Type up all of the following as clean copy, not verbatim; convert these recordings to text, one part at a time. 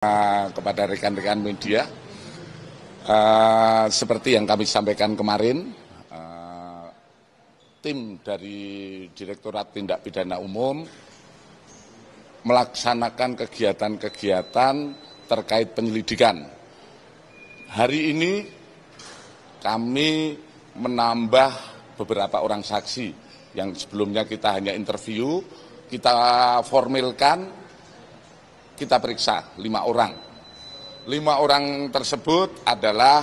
Kepada rekan-rekan media, seperti yang kami sampaikan kemarin, tim dari Direktorat Tindak Pidana Umum melaksanakan kegiatan-kegiatan terkait penyelidikan. Hari ini kami menambah beberapa orang saksi yang sebelumnya kita hanya interview, kita formilkan, kita periksa 5 orang. 5 orang tersebut adalah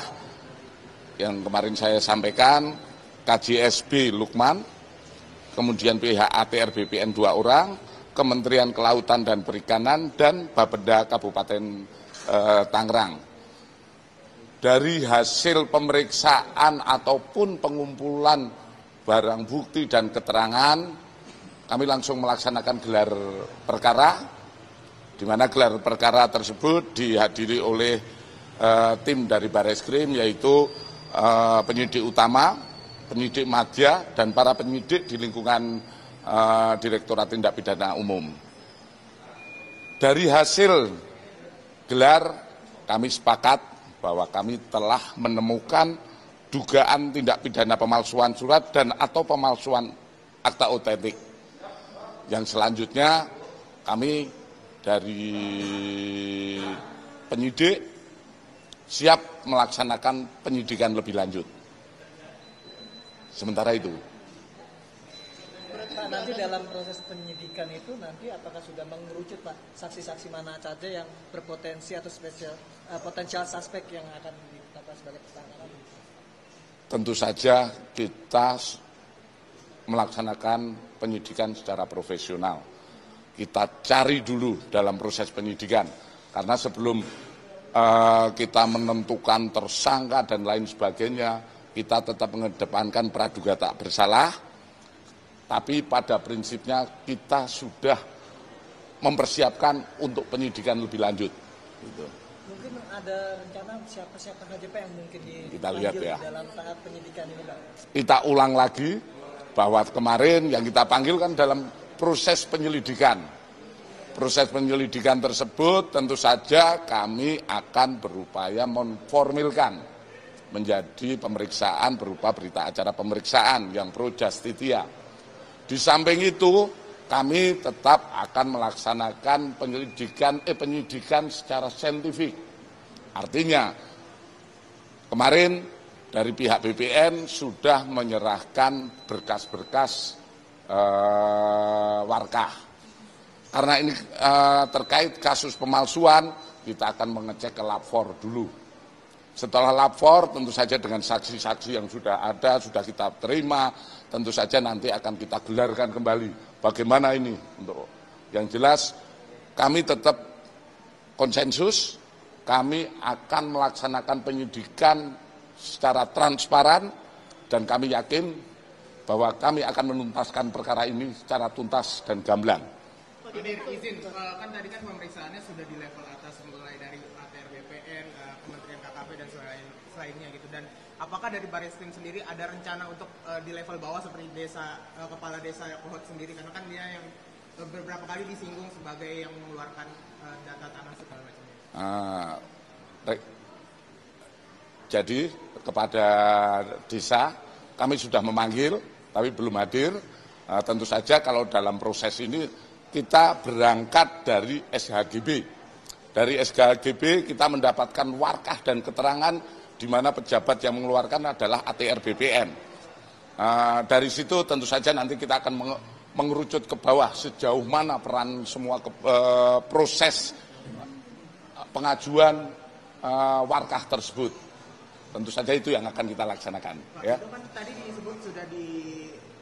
yang kemarin saya sampaikan, KJSB Lukman, kemudian pihak ATR BPN 2 orang, Kementerian Kelautan dan Perikanan, dan Bapeda Kabupaten Tangerang. Dari hasil pemeriksaan ataupun pengumpulan barang bukti dan keterangan, kami langsung melaksanakan gelar perkara, di mana gelar perkara tersebut dihadiri oleh tim dari Barreskrim, yaitu penyidik utama, penyidik madya, dan para penyidik di lingkungan Direktorat Tindak Pidana Umum. Dari hasil gelar, kami sepakat bahwa kami telah menemukan dugaan tindak pidana pemalsuan surat dan atau pemalsuan akta otentik. Yang selanjutnya kami dari penyidik siap melaksanakan penyidikan lebih lanjut. Sementara itu. Pak, nanti dalam proses penyidikan itu nanti apakah sudah mengerucut Pak saksi-saksi mana saja yang berpotensi atau potensial suspek yang akan ditetapkan sebagai tersangka? Tentu saja kita melaksanakan penyidikan secara profesional. Kita cari dulu dalam proses penyidikan, karena sebelum kita menentukan tersangka dan lain sebagainya, kita tetap mengedepankan praduga tak bersalah, tapi pada prinsipnya kita sudah mempersiapkan untuk penyidikan lebih lanjut. Gitu. Mungkin ada rencana siapa-siapa saja Pak yang mungkin kita lihat ya. Dalam tahap penyidikan ini Pak? Kita ulang lagi bahwa kemarin yang kita panggil kan dalam proses penyelidikan. Proses penyelidikan tersebut tentu saja kami akan berupaya memformilkan menjadi pemeriksaan berupa berita acara pemeriksaan yang pro justitia. Di samping itu kami tetap akan melaksanakan penyidikan secara saintifik. Artinya kemarin dari pihak BPN sudah menyerahkan berkas-berkas warkah. Karena ini terkait kasus pemalsuan, kita akan mengecek ke lapor dulu. Setelah lapor, tentu saja dengan saksi-saksi yang sudah ada, sudah kita terima, tentu saja nanti akan kita gelarkan kembali. Bagaimana ini? Untuk yang jelas, kami tetap konsensus, kami akan melaksanakan penyidikan secara transparan, dan kami yakin bahwa kami akan menuntaskan perkara ini secara tuntas dan gamblang. Pak Dir, izin, kan tadi kan pemeriksaannya sudah di level atas, mulai dari ATR BPN, Kementerian KKP dan selainnya gitu. Dan apakah dari Barreskrim sendiri ada rencana untuk di level bawah seperti desa, kepala desa Kohot sendiri, karena kan dia yang beberapa kali disinggung sebagai yang mengeluarkan data tanah segala macamnya. Jadi kepada desa kami sudah memanggil, tapi belum hadir. Tentu saja kalau dalam proses ini kita berangkat dari SHGB. Dari SHGB kita mendapatkan warkah dan keterangan di mana pejabat yang mengeluarkan adalah ATR BPN. Dari situ tentu saja nanti kita akan mengerucut ke bawah sejauh mana peran semua proses pengajuan warkah tersebut. Tentu saja itu yang akan kita laksanakan. Pak, ya. itu kan tadi disebut sudah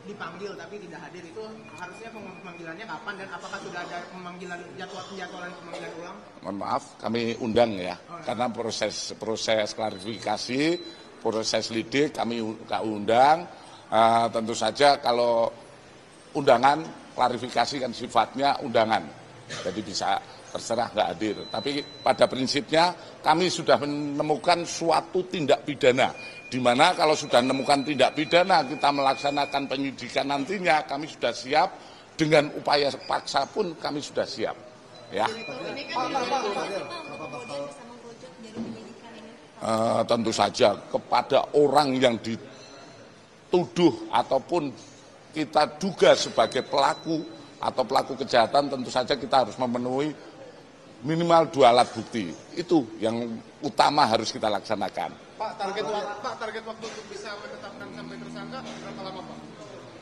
dipanggil tapi tidak hadir, itu harusnya pemanggilannya kapan dan apakah sudah ada penjadwalan pemanggilan ulang? Mohon maaf, kami undang ya, karena proses klarifikasi, proses lidik kami undang. Tentu saja kalau undangan klarifikasi kan sifatnya undangan, jadi bisa terserah nggak hadir. Tapi pada prinsipnya kami sudah menemukan suatu tindak pidana, di mana kalau sudah menemukan tindak pidana kita melaksanakan penyidikan nantinya, kami sudah siap dengan upaya paksa pun kami sudah siap. Ya. Tentu saja kepada orang yang dituduh ataupun kita duga sebagai pelaku atau pelaku kejahatan, tentu saja kita harus memenuhi minimal 2 alat bukti. Itu yang utama harus kita laksanakan. Pak, target waktu untuk bisa menetapkan sampai tersangka berapa lama, Pak?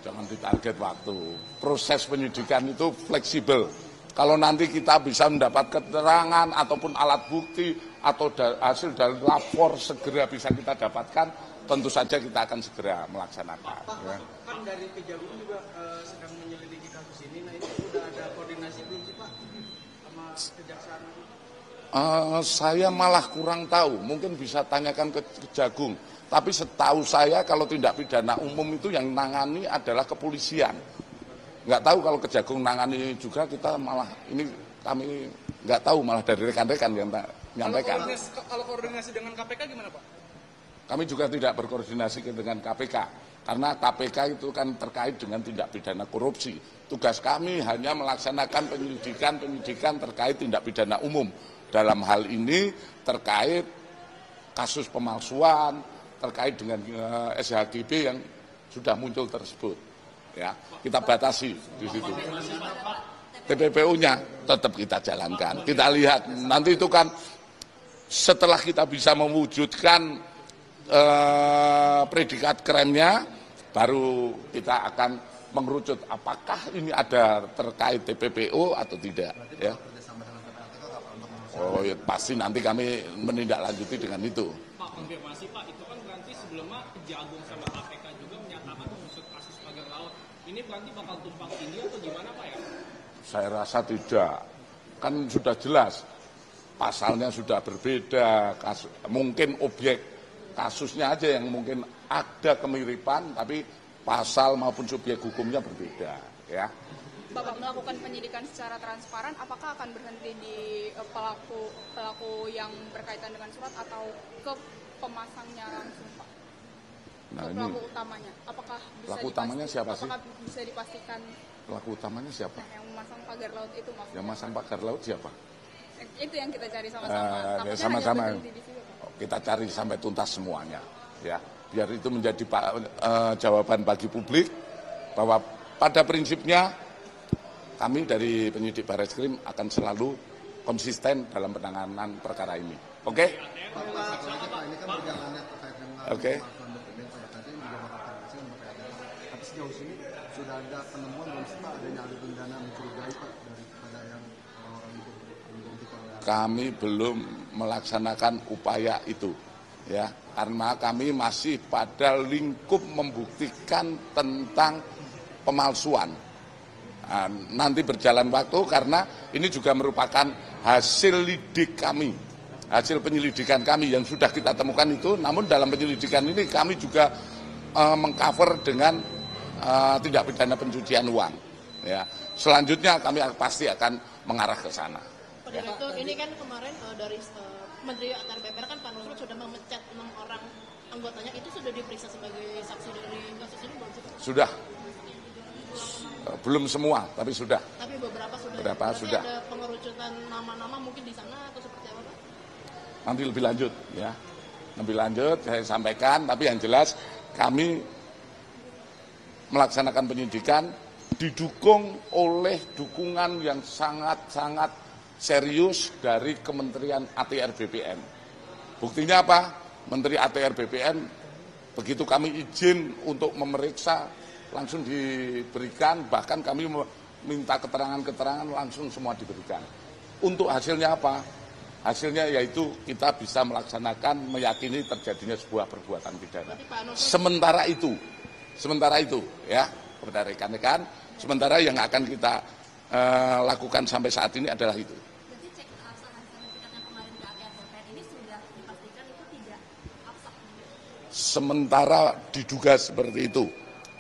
Jangan ditarget waktu. Proses penyidikan itu fleksibel. Kalau nanti kita bisa mendapat keterangan ataupun alat bukti atau hasil dari lapor segera bisa kita dapatkan, tentu saja kita akan segera melaksanakan. Pak, ya. Kan dari Kejagung juga sedang menyelidiki kasus ini. Nah, itu sudah ada koordinasi belum sih, Pak, sama kejaksaan? Saya malah kurang tahu, mungkin bisa tanyakan ke Kejagung. Tapi setahu saya kalau tindak pidana umum itu yang nangani adalah kepolisian. Nggak tahu kalau Kejagung nangani juga, kita malah ini kami nggak tahu, malah dari rekan-rekan yang menyampaikan. Kalau koordinasi dengan KPK gimana, Pak? Kami juga tidak berkoordinasi dengan KPK, karena KPK itu kan terkait dengan tindak pidana korupsi. Tugas kami hanya melaksanakan penyidikan terkait tindak pidana umum. Dalam hal ini terkait kasus pemalsuan, terkait dengan SHGB yang sudah muncul tersebut. Ya, kita batasi di situ. TPPU-nya tetap kita jalankan. Kita lihat nanti itu kan setelah kita bisa mewujudkan predikat kremnya, baru kita akan mengerucut apakah ini ada terkait TPPU atau tidak. Ya. Oh ya, pasti nanti kami menindaklanjuti dengan itu. Pak, konfirmasi Pak, itu kan berarti sebelumnya Kejagung sama KPK juga menyatakan mengusut kasus pagar laut. Ini berarti bakal tumpang tindih atau gimana Pak ya? Saya rasa tidak. Kan sudah jelas, pasalnya sudah berbeda, mungkin objek kasusnya aja yang mungkin ada kemiripan, tapi pasal maupun subjek hukumnya berbeda. Ya. Bapak melakukan penyidikan secara transparan, apakah akan berhenti di pelaku yang berkaitan dengan surat atau ke pemasangnya langsung, Pak? Nah, pelaku utamanya, apakah bisa pelaku utamanya siapa sih? Apakah bisa dipastikan? Pelaku utamanya siapa? Nah, yang memasang pagar laut itu maksudnya. Yang masang pagar laut siapa? Itu yang kita cari sama-sama. Ya, sama-sama. Kita cari sampai tuntas semuanya, ya. Biar itu menjadi jawaban bagi publik bahwa pada prinsipnya kami dari penyidik Barreskrim akan selalu konsisten dalam penanganan perkara ini. Oke? Oke. Tapi sejauh ini sudah ada penemuan belum sih Pak adanya aliran dana mencurigai Pak daripada yang orang itu digantikan? Kami belum melaksanakan upaya itu, ya, karena kami masih pada lingkup membuktikan tentang pemalsuan. Nah, nanti berjalan waktu karena ini juga merupakan hasil lidik kami, hasil penyelidikan kami yang sudah kita temukan itu. Namun dalam penyelidikan ini kami juga mengcover dengan tindak pidana pencucian uang. Ya, selanjutnya kami pasti akan mengarah ke sana. Pak Direktur, ini kan kemarin dari Menteri ATR BPN kan Pak Nusron sudah memecat 6 orang anggotanya, itu sudah diperiksa sebagai saksi dari kasus ini belum sih? Sudah. Belum semua, tapi sudah. Tapi beberapa sudah. Beberapa sudah. Ada pengerucutan nama-nama mungkin di sana atau seperti apa, Pak? Nanti lebih lanjut, ya. Lebih lanjut saya sampaikan, tapi yang jelas kami melaksanakan penyidikan didukung oleh dukungan yang sangat-sangat serius dari Kementerian ATR BPN. Buktinya apa? Menteri ATR BPN begitu kami izin untuk memeriksa langsung diberikan, bahkan kami minta keterangan-keterangan langsung semua diberikan. Untuk hasilnya apa? Hasilnya yaitu kita bisa melaksanakan, meyakini terjadinya sebuah perbuatan pidana. Sementara itu ya, kepada rekan-rekan, sementara yang akan kita lakukan sampai saat ini adalah itu. Jadi cek keabsahan sertifikat yang kemarin ke ATR BPN ini sudah dipastikan itu tidak absah? Sementara diduga seperti itu.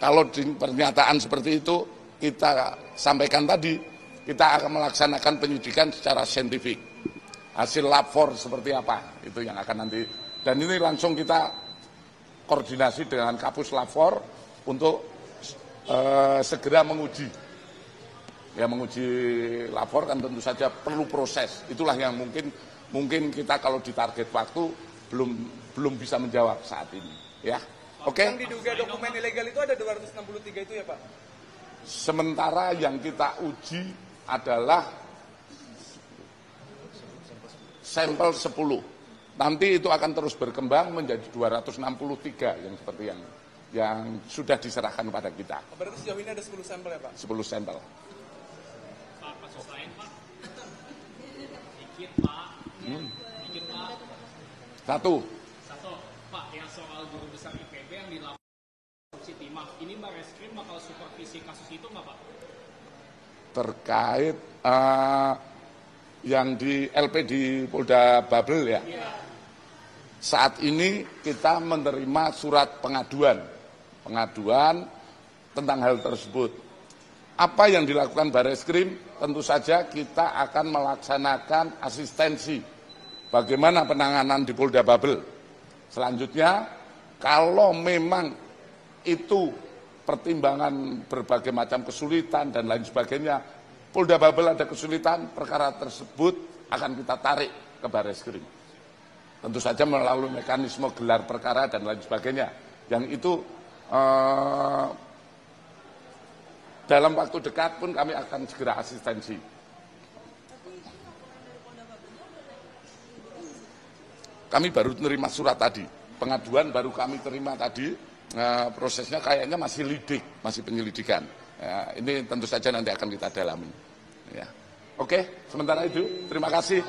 Kalau di pernyataan seperti itu, kita sampaikan tadi, kita akan melaksanakan penyidikan secara saintifik. Hasil lapor seperti apa, itu yang akan nanti. Dan ini langsung kita koordinasi dengan Kapus Lapor untuk segera menguji Ya menguji lapor kan tentu saja perlu proses. Itulah yang mungkin kita kalau ditarget waktu belum bisa menjawab saat ini. Ya, oke. Yang diduga dokumen ilegal itu ada 263 itu ya Pak? Sementara yang kita uji adalah sampel 10. Nanti itu akan terus berkembang menjadi 263 yang seperti yang sudah diserahkan kepada kita. Berarti sejauh ini ada 10 sampel ya Pak? 10 sampel. Pak, kasus lain Pak? Dikit Pak. Dikit Pak. Satu, Pak, yang soal guru besar IPB yang dilaporkan korupsi timah, ini Barreskrim bakal supervisi kasus itu nggak Pak? terkait yang di LP di Polda Babel ya. Saat ini kita menerima surat pengaduan tentang hal tersebut. Apa yang dilakukan Barreskrim? Tentu saja kita akan melaksanakan asistensi bagaimana penanganan di Polda Babel. Selanjutnya, kalau memang itu pertimbangan berbagai macam kesulitan dan lain sebagainya, Polda Babel ada kesulitan, perkara tersebut akan kita tarik ke Barreskrim. Tentu saja melalui mekanisme gelar perkara dan lain sebagainya. Yang itu dalam waktu dekat pun kami akan segera asistensi. Kami baru menerima surat tadi, pengaduan baru kami terima tadi, prosesnya kayaknya masih lidik, masih penyelidikan. Ya, ini tentu saja nanti akan kita dalami. Ya. Oke, sementara itu terima kasih.